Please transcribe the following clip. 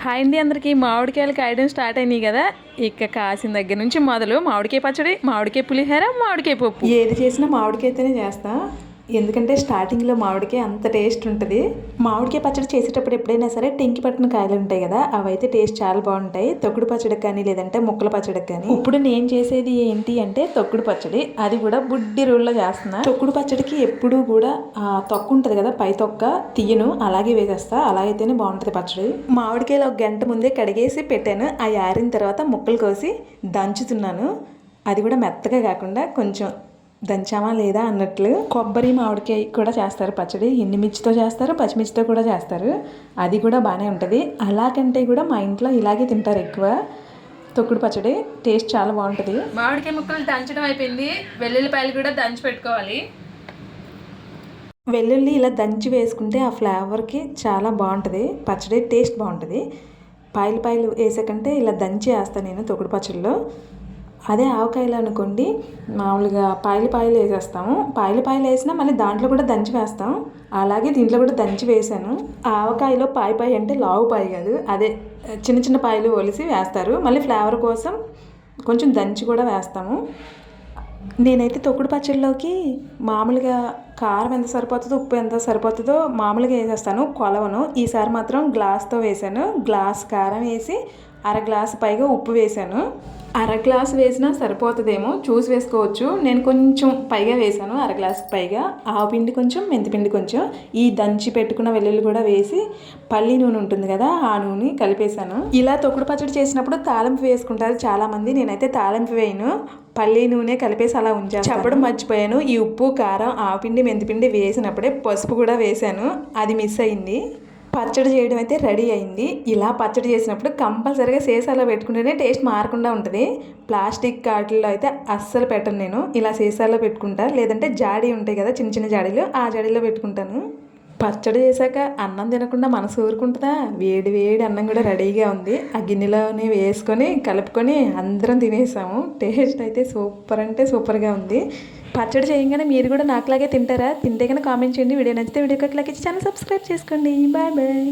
Hi అండి, అందరికీ మామిడికాయలు కాయడం స్టార్ట్ అయినాయి కదా. ఇక కాసిన దగ్గర నుంచి మొదలు మామిడికాయ పచ్చడి, మామిడికాయ పులిహోర, మామిడికాయ పప్పు, ఏది చేసినా మామిడికాయతోనే చేస్తా. ఎందుకంటే స్టార్టింగ్లో మామిడికాయ అంత టేస్ట్ ఉంటుంది. మామిడికాయ పచ్చడి చేసేటప్పుడు ఎప్పుడైనా సరే టెంకి పట్టిన కాయలు ఉంటాయి కదా, అవైతే టేస్ట్ చాలా బాగుంటాయి. తొక్కుడు పచ్చడికి కానీ లేదంటే ముక్కల పచ్చడికి కానీ. ఇప్పుడు నేను చేసేది ఏంటి అంటే తొక్కుడు పచ్చడి, అది కూడా బుడ్డి రూల్లో చేస్తున్నా. తొక్కుడు పచ్చడికి ఎప్పుడూ కూడా తొక్కు ఉంటుంది కదా, పై తొక్క తీయను, అలాగే వేసేస్తా. అలాగైతేనే బాగుంటుంది పచ్చడి. మామిడికాయలు ఒక గంట ముందే కడిగేసి పెట్టాను. ఆ ఆరిన తర్వాత ముక్కలు కోసి దంచుతున్నాను. అది కూడా మెత్తగా కాకుండా కొంచెం దంచామా లేదా అన్నట్లు. కొబ్బరి మామిడికాయ కూడా చేస్తారు పచ్చడి, ఎండుమిర్చితో చేస్తారు, పచ్చిమిర్చితో కూడా చేస్తారు. అది కూడా బాగానే ఉంటుంది. అలాగంటే కూడా మా ఇంట్లో ఇలాగే తింటారు ఎక్కువ. తొక్కుడు పచ్చడి టేస్ట్ చాలా బాగుంటుంది. మామిడికాయ ముక్కలు దంచడం అయిపోయింది. వెల్లుల్లిపాయలు కూడా దంచి పెట్టుకోవాలి. వెల్లుల్లి ఇలా దంచి వేసుకుంటే ఆ ఫ్లేవర్కి చాలా బాగుంటుంది, పచ్చడి టేస్ట్ బాగుంటుంది. పాయలు వేసాకంటే ఇలా దంచి వేస్తాను నేను తొక్కుడు పచ్చడిలో. అదే ఆవకాయలు అనుకోండి, మామూలుగా పాయలు వేసేస్తాము. పాయలు వేసినా మళ్ళీ దాంట్లో కూడా దంచి వేస్తాం. అలాగే దీంట్లో కూడా దంచి వేసాను. ఆవకాయలో పాయ అంటే లావు పాయ కాదు, అదే చిన్న చిన్న పాయలు ఒలిసి వేస్తారు. మళ్ళీ ఫ్లేవర్ కోసం కొంచెం దంచి కూడా వేస్తాము. నేనైతే తొక్కుడు పచ్చడిలోకి మామూలుగా కారం ఎంత సరిపోతుందో, ఉప్పు ఎంత సరిపోతుందో మామూలుగా వేసేస్తాను, కొలవను. ఈసారి మాత్రం గ్లాస్తో వేసాను. గ్లాస్ కారం వేసి అర గ్లాసు పైగా ఉప్పు వేసాను. అర గ్లాసు వేసినా సరిపోతుందేమో, చూసి వేసుకోవచ్చు. నేను కొంచెం పైగా వేసాను, అర గ్లాసుకి పైగా. ఆవపిండి కొంచెం, మెంతిపిండి కొంచెం, ఈ దంచి పెట్టుకున్న వెల్లుల్లి కూడా వేసి పల్లి నూనె ఉంటుంది కదా, ఆ నూనె కలిపేశాను. ఇలా తొక్కుడు పచ్చడి చేసినప్పుడు తాలింపు వేసుకుంటారు చాలామంది. నేనైతే తాలింపు వేయను, పల్లి నూనె కలిపేసి అలా ఉంచాను. చెప్పడం మర్చిపోయాను, ఈ ఉప్పు, కారం, ఆవపిండి, మెంతిపిండి వేసినప్పుడే పసుపు కూడా వేసాను, అది మిస్ అయింది. పచ్చడి చేయడం అయితే రెడీ అయింది. ఇలా పచ్చడి చేసినప్పుడు కంపల్సరీగా సీసాలో పెట్టుకుంటేనే టేస్ట్ మారకుండా ఉంటుంది. ప్లాస్టిక్ కాటిల్లో అయితే అస్సలు పెట్టను నేను. ఇలా సీసాలో పెట్టుకుంటా, లేదంటే జాడీ ఉంటాయి కదా, చిన్న చిన్న జాడీలు, ఆ జాడీలో పెట్టుకుంటాను. పచ్చడి చేశాక అన్నం తినకుండా మనసు ఊరుకుంటుందా? వేడి వేడి అన్నం కూడా రెడీగా ఉంది. ఆ గిన్నెలోనే వేసుకొని కలుపుకొని అందరం తినేసాము. టేస్ట్ అయితే సూపర్ అంటే సూపర్గా ఉంది. పచ్చడి చేయగానే మీరు కూడా నాకులాగే తింటారా? తింటే కనుక కామెంట్ చేయండి. వీడియో నచ్చితే వీడియోకి లైక్ ఇచ్చి ఛానల్ సబ్స్క్రైబ్ చేసుకోండి. Bye bye.